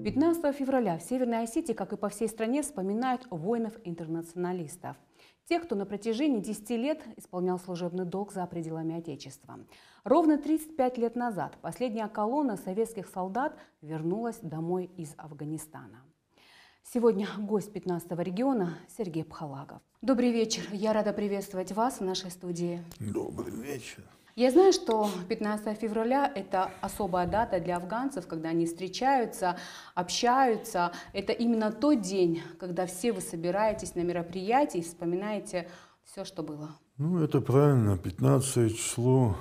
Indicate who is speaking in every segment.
Speaker 1: 15 февраля в Северной Осетии, как и по всей стране, вспоминают воинов-интернационалистов. Тех, кто на протяжении 10 лет исполнял служебный долг за пределами Отечества. Ровно 35 лет назад последняя колонна советских солдат вернулась домой из Афганистана. Сегодня гость 15-го региона Сергей Пхалагов. Добрый вечер. Я рада приветствовать вас в нашей студии.
Speaker 2: Добрый вечер.
Speaker 1: Я знаю, что 15 февраля – это особая дата для афганцев, когда они встречаются, общаются. Это именно тот день, когда все вы собираетесь на мероприятии и вспоминаете все, что было.
Speaker 2: Ну, это правильно. 15 число.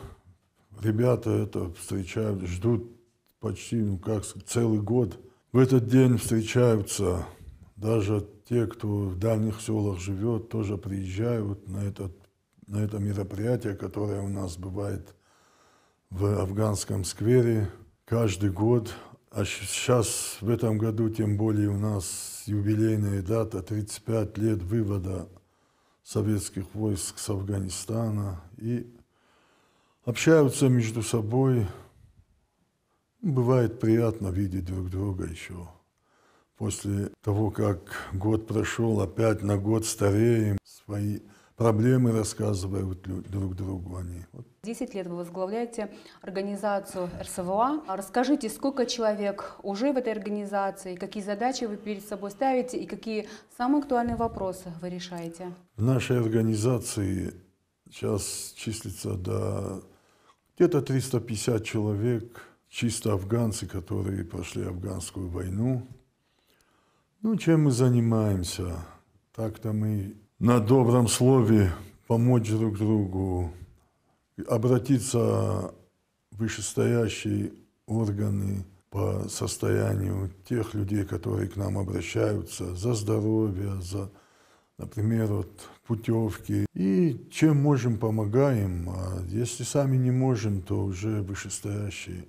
Speaker 2: Ребята это встречают, ждут почти, целый год. В этот день встречаются даже те, кто в дальних селах живет, тоже приезжают на это мероприятие, которое у нас бывает в афганском сквере каждый год. А сейчас, в этом году, тем более у нас юбилейная дата, 35 лет вывода советских войск с Афганистана. И общаются между собой. Бывает приятно видеть друг друга еще. После того, как год прошел, опять на год стареем, свои проблемы рассказывают друг другу они.
Speaker 1: 10 лет вы возглавляете организацию РСВА. Расскажите, сколько человек уже в этой организации, какие задачи вы перед собой ставите и какие самые актуальные вопросы вы решаете?
Speaker 2: В нашей организации сейчас числится где-то 350 человек, чисто афганцы, которые прошли афганскую войну. Чем мы занимаемся? Так-то мы на добром слове помочь друг другу, обратиться в вышестоящие органы по состоянию тех людей, которые к нам обращаются, за здоровье, за, например, путевки. И чем можем, помогаем. А если сами не можем, то уже вышестоящие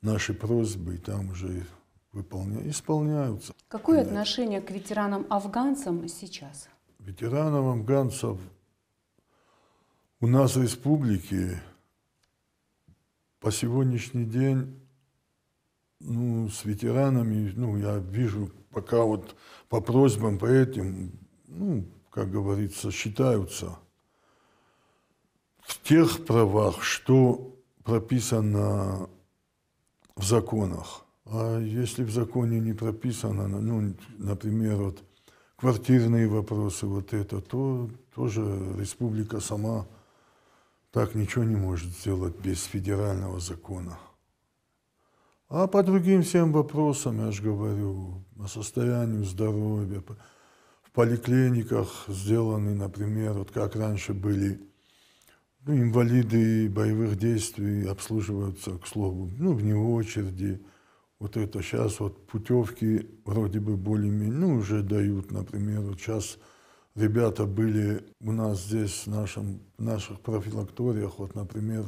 Speaker 2: наши просьбы там уже исполняются.
Speaker 1: Какое отношение к ветеранам-афганцам сейчас?
Speaker 2: Ветеранов-афганцев у нас в республике по сегодняшний день, с ветеранами, я вижу, пока по просьбам, по этим, как говорится, считаются в тех правах, что прописано в законах. А если в законе не прописано, например, квартирные вопросы, то тоже республика сама так ничего не может сделать без федерального закона. А по другим всем вопросам, я же говорю, о состоянии здоровья, в поликлиниках сделаны, например, как раньше были, инвалиды боевых действий обслуживаются, к слову, вне очереди. Это сейчас путевки вроде бы более-менее, уже дают, например, сейчас ребята были у нас здесь, в наших профилакториях, например,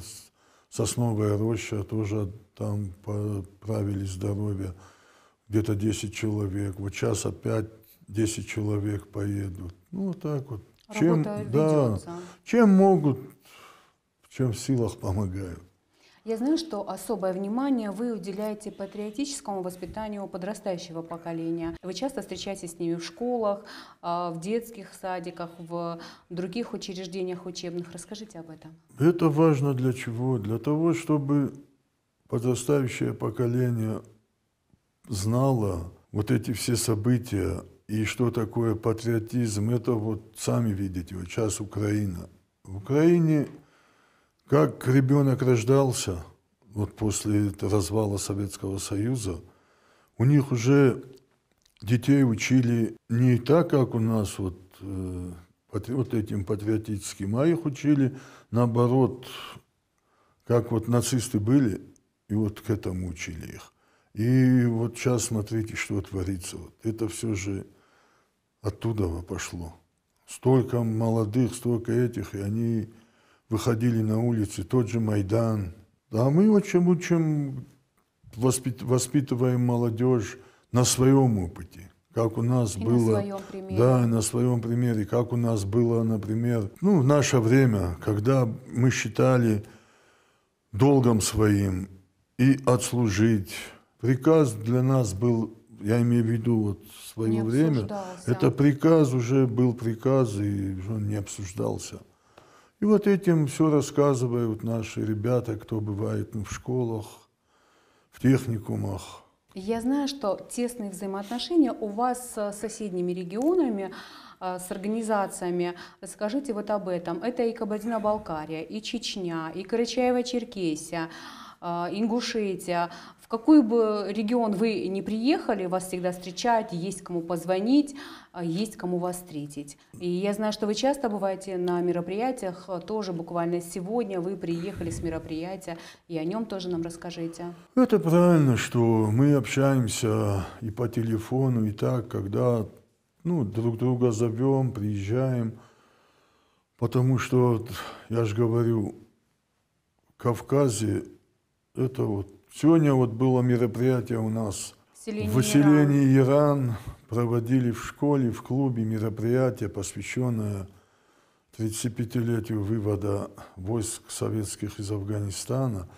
Speaker 2: Сосновая роща, тоже там поправили здоровье, где-то 10 человек, сейчас опять 10 человек поедут. Так вот. Чем могут, в чем в силах помогают.
Speaker 1: Я знаю, что особое внимание вы уделяете патриотическому воспитанию подрастающего поколения. Вы часто встречаетесь с ними в школах, в детских садиках, в других учреждениях учебных. Расскажите об этом.
Speaker 2: Это важно для чего? Для того, чтобы подрастающее поколение знало эти все события и что такое патриотизм. Это сами видите, сейчас Украина. В Украине как ребенок рождался, после развала Советского Союза, у них уже детей учили не так, как у нас этим патриотическим, а их учили наоборот, как нацисты были, и к этому учили их. И сейчас смотрите, что творится. Это все же оттуда пошло. Столько молодых, столько этих, и они выходили на улицы, тот же Майдан. А мы учим, воспитываем молодежь на своем опыте. Как у нас было,
Speaker 1: на своем примере.
Speaker 2: Да, на своем примере. Как у нас было, например, в наше время, когда мы считали долгом своим и отслужить. Приказ для нас был я имею в виду вот в свое
Speaker 1: Не
Speaker 2: время,
Speaker 1: обсуждался.
Speaker 2: это приказ, уже был приказ, и он не обсуждался. И вот этим все рассказывают наши ребята, кто бывает в школах, в техникумах.
Speaker 1: Я знаю, что тесные взаимоотношения у вас с соседними регионами, с организациями. Скажите вот об этом. Это и Кабардино-Балкария, и Чечня, и Карачаево-Черкесия, Ингушетия. В какой бы регион вы ни приехали, вас всегда встречают, есть кому позвонить, есть кому вас встретить. И я знаю, что вы часто бываете на мероприятиях, тоже буквально сегодня вы приехали с мероприятия, и о нем тоже нам расскажите.
Speaker 2: Это правильно, что мы общаемся и по телефону, и так, когда друг друга зовем, приезжаем. Потому что, я же говорю, в Кавказе, это вот... Сегодня вот было мероприятие у нас в выселении Иран. Проводили в школе, в клубе мероприятие, посвященное 35-летию вывода войск советских из Афганистана.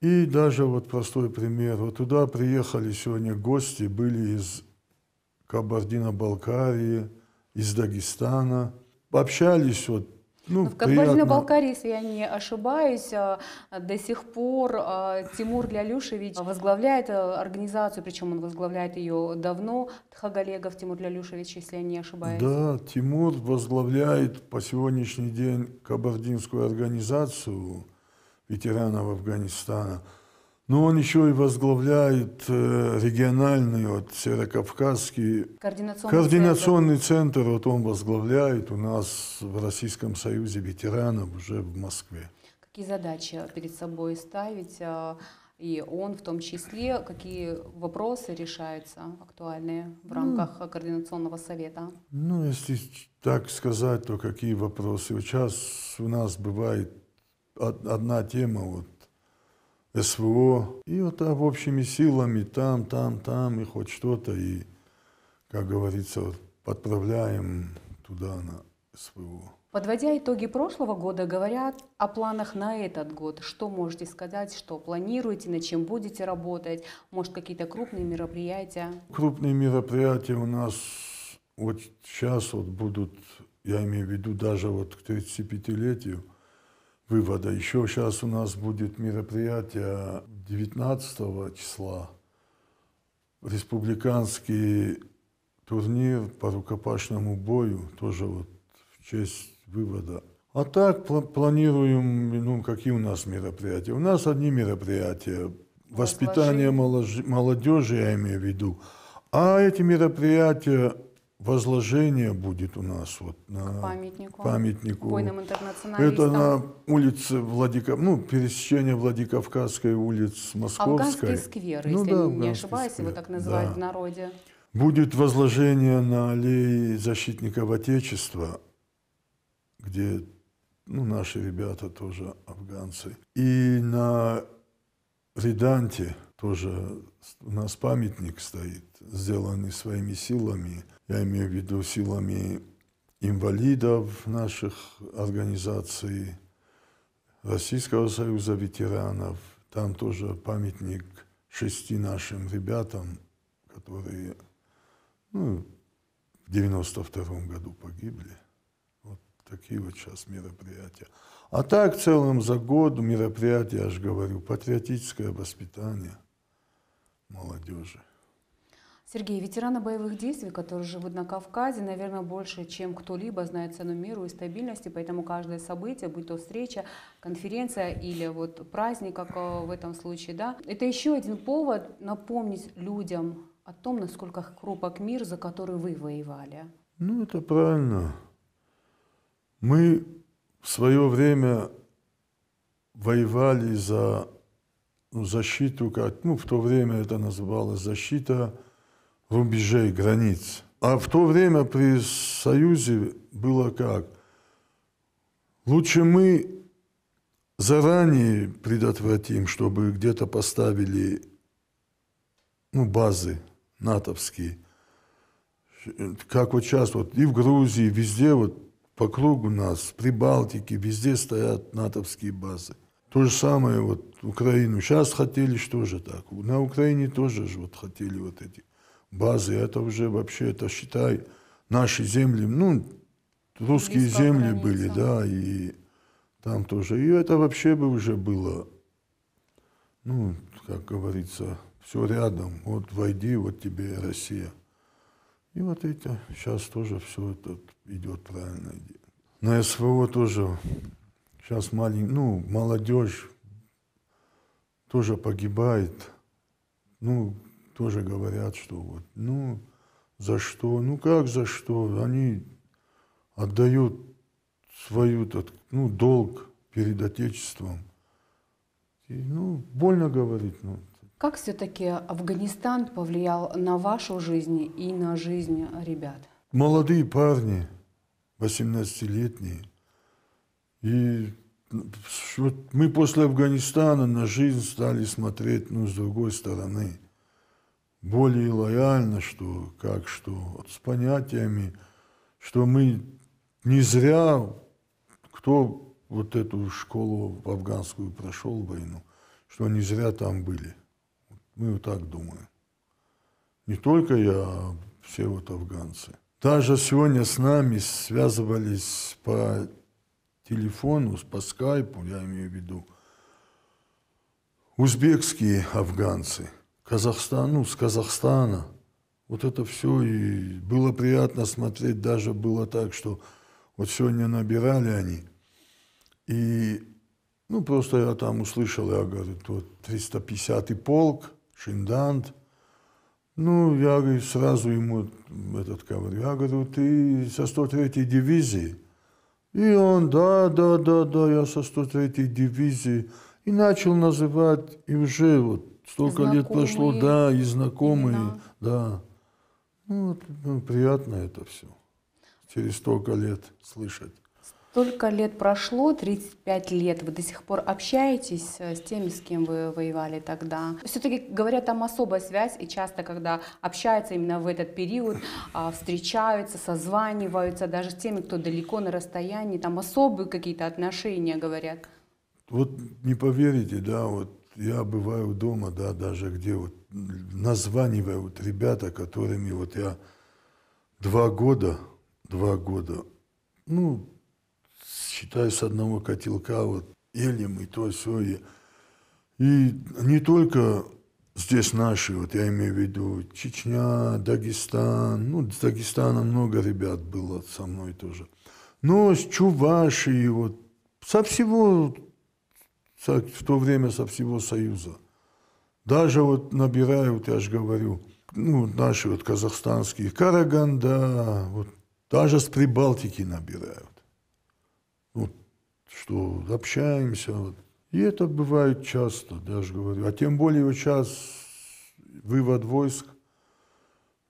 Speaker 2: И даже вот простой пример. Вот туда приехали сегодня гости, были из Кабардино-Балкарии, из Дагестана. Общались вот.
Speaker 1: В Кабардино-Балкарии, если я не ошибаюсь, до сих пор Тимур Лялюшевич возглавляет организацию, причем он возглавляет ее давно, Тхагалегов Тимур Лялюшевич, если я не ошибаюсь.
Speaker 2: Да, Тимур возглавляет по сегодняшний день кабардинскую организацию ветеранов Афганистана. Но он еще и возглавляет региональный, вот, Северокавказский координационный центр. Вот он возглавляет у нас в Российском Союзе ветеранов уже в Москве.
Speaker 1: Какие задачи перед собой ставить? И он в том числе, какие вопросы решаются актуальные в рамках Координационного совета?
Speaker 2: Если так сказать, то какие вопросы? Сейчас у нас бывает одна тема, вот, СВО, и вот так общими силами там, и хоть что-то, и, как говорится, вот, подправляем туда на СВО.
Speaker 1: Подводя итоги прошлого года, говорят о планах на этот год. Что можете сказать, что планируете, над чем будете работать? Может, какие-то крупные мероприятия?
Speaker 2: Крупные мероприятия у нас вот сейчас вот будут, я имею в виду даже вот к 35-летию вывода. Еще сейчас у нас будет мероприятие 19 числа, республиканский турнир по рукопашному бою, тоже вот в честь вывода. А так планируем, какие у нас мероприятия? У нас одни мероприятия, воспитание молодежи, я имею в виду. А эти мероприятия, возложение будет у нас вот на памятнику
Speaker 1: воинам интернационалистам.
Speaker 2: Это на улице пересечение Владикавказской улицы Московской.
Speaker 1: Афганский сквер, если не ошибаюсь, его так называют в народе.
Speaker 2: Будет возложение на аллее защитников Отечества, где наши ребята тоже афганцы. И на Реданте тоже у нас памятник стоит, сделанный своими силами. Я имею в виду силами инвалидов наших организаций, Российского союза ветеранов. Там тоже памятник 6 нашим ребятам, которые в 92-м году погибли. Вот такие вот сейчас мероприятия. А так в целом за год мероприятия, я же говорю, патриотическое воспитание молодежи.
Speaker 1: Сергей, ветераны боевых действий, которые живут на Кавказе, наверное, больше, чем кто-либо знают цену миру и стабильности, поэтому каждое событие, будь то встреча, конференция или вот праздник, как в этом случае, это еще один повод напомнить людям о том, насколько хрупок мир, за который вы воевали.
Speaker 2: Это правильно. Мы в свое время воевали за защиту, в то время это называлось защита рубежей, границ. А в то время при Союзе было как? Лучше мы заранее предотвратим, чтобы где-то поставили базы натовские. Как вот сейчас вот и в Грузии, везде вот по кругу нас, в Прибалтике, везде стоят натовские базы. То же самое вот Украину. Сейчас хотели что же так? На Украине тоже же вот хотели вот эти базы. Это уже вообще, это считай, наши земли, ну, русские
Speaker 1: Близко к
Speaker 2: земли
Speaker 1: границе.
Speaker 2: были, да, и там тоже. И это вообще бы уже было, ну, как говорится, все рядом. Вот войди, вот тебе и Россия. И вот это сейчас тоже все это идет правильно. На СВО тоже сейчас молодежь тоже погибает. Ну, тоже говорят, что вот, ну, за что? Ну, как за что? Они отдают свою, ну, долг перед Отечеством. И, ну, больно говорить, ну.
Speaker 1: Как все-таки Афганистан повлиял на вашу жизнь и на жизнь ребят?
Speaker 2: Молодые парни, 18-летние. И вот мы после Афганистана на жизнь стали смотреть, ну, с другой стороны. Более лояльно, что, как что, вот с понятиями, что мы не зря, кто вот эту школу афганскую прошел войну, что не зря там были. Мы вот так думаем. Не только я, а все вот афганцы. Даже сегодня с нами связывались по телефону, по скайпу, я имею в виду, узбекские афганцы, с Казахстана. Вот это все, и было приятно смотреть, даже было так, что вот сегодня набирали они, и, ну, просто я там услышал, я говорю, вот 350-й полк, Шиндант. Ну, я говорю, сразу ему говорю, я говорю, ты со 103-й дивизии? И он, да, я со 103-й дивизии. И начал называть, и уже вот столько лет прошло, да, и знакомые, имена. Да. Ну, приятно это все, через столько лет слышать.
Speaker 1: Столько лет прошло, 35 лет. Вы до сих пор общаетесь с теми, с кем вы воевали тогда? Все-таки, говорят, там особая связь, и часто, когда общаются именно в этот период, встречаются, созваниваются, даже с теми, кто далеко на расстоянии, там особые какие-то отношения, говорят.
Speaker 2: Вот не поверите, да, вот я бываю дома, да, даже где вот названивают ребята, которыми вот я 2 года, ну, считай, с одного котелка, вот, елем и то, все. И не только здесь наши, вот я имею в виду Чечня, Дагестан, ну, с Дагестана много ребят было со мной тоже. Но с Чувашии, вот, со всего, в то время со всего Союза. Даже вот набирают, я же говорю, ну, наши вот казахстанские, Караганда, вот, даже с Прибалтики набирают. Вот, что общаемся. Вот. И это бывает часто, даже говорю. А тем более вот сейчас вывод войск,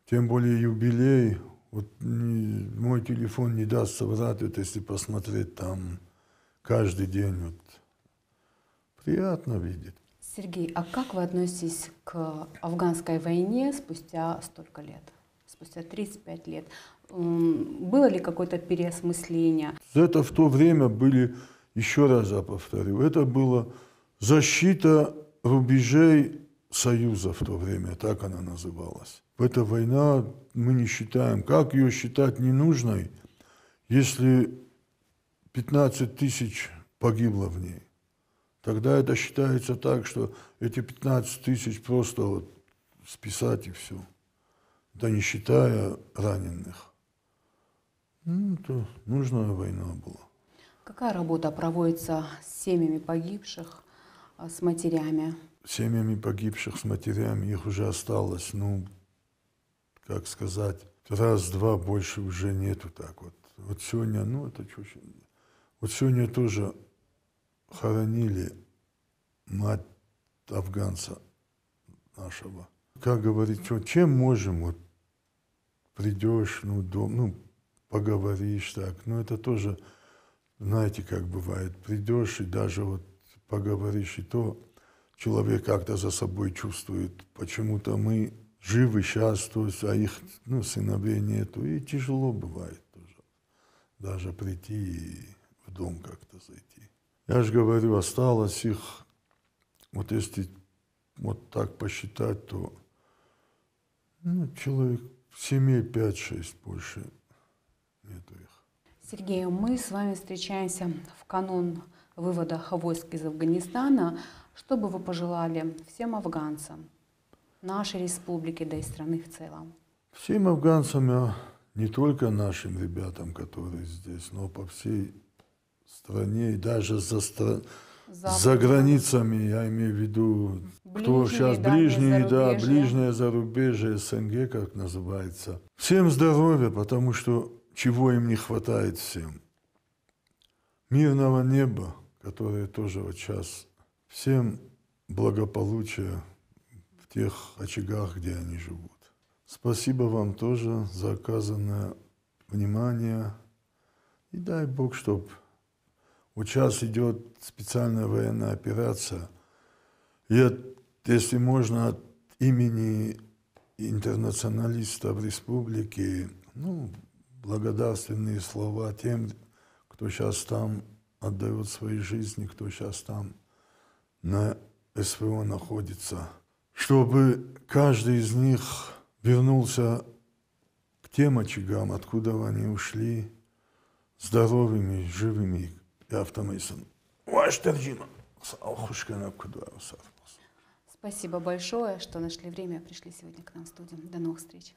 Speaker 2: тем более юбилей. Вот мой телефон не даст соврать, вот если посмотреть там каждый день. Вот. Приятно видеть.
Speaker 1: Сергей, а как вы относитесь к афганской войне спустя столько лет? Спустя 35 лет. Было ли какое-то переосмысление?
Speaker 2: Это в то время были, еще раз я повторю, это была защита рубежей Союза в то время, так она называлась. Эта война мы не считаем. Как ее считать ненужной, если 15 тысяч погибло в ней? Тогда это считается так, что эти 15 тысяч просто вот списать и все. Да не считая раненых. Ну, это нужная война была.
Speaker 1: Какая работа проводится с семьями погибших, с матерями?
Speaker 2: Семьями погибших, с матерями, их уже осталось, ну, как сказать, раз-два, больше уже нету так вот. Вот сегодня, ну, это чуть... Вот сегодня тоже хоронили мать афганца нашего. Как говорить, что, чем можем, вот, придешь, ну, дом, ну, поговоришь так, ну, это тоже, знаете, как бывает, придешь и даже вот поговоришь, и то человек как-то за собой чувствует, почему-то мы живы сейчас, то есть, а их, ну, сыновей нету, и тяжело бывает тоже, даже прийти и в дом как-то зайти. Я же говорю, осталось их, вот если вот так посчитать, то, Ну, человек, семей 5-6, больше нету их.
Speaker 1: Сергей, мы с вами встречаемся в канун вывода войск из Афганистана. Что бы вы пожелали всем афганцам, нашей республике, да и страны в целом?
Speaker 2: Всем афганцам, не только нашим ребятам, которые здесь, но по всей стране, и даже за границами, я имею в виду, кто сейчас ближние, да, ближнее зарубежье, СНГ, как называется. Всем здоровья, потому что чего им не хватает всем. Мирного неба, которое тоже вот сейчас. Всем благополучия в тех очагах, где они живут. Спасибо вам тоже за оказанное внимание. И дай Бог, чтобы вот сейчас идет специальная военная операция. И если можно, от имени интернационалистов республики, благодарственные слова тем, кто сейчас там отдает свои жизни, кто сейчас там на СВО находится, чтобы каждый из них вернулся к тем очагам, откуда они ушли, здоровыми, живыми.
Speaker 1: Спасибо большое, что нашли время, пришли сегодня к нам в студию. До новых встреч.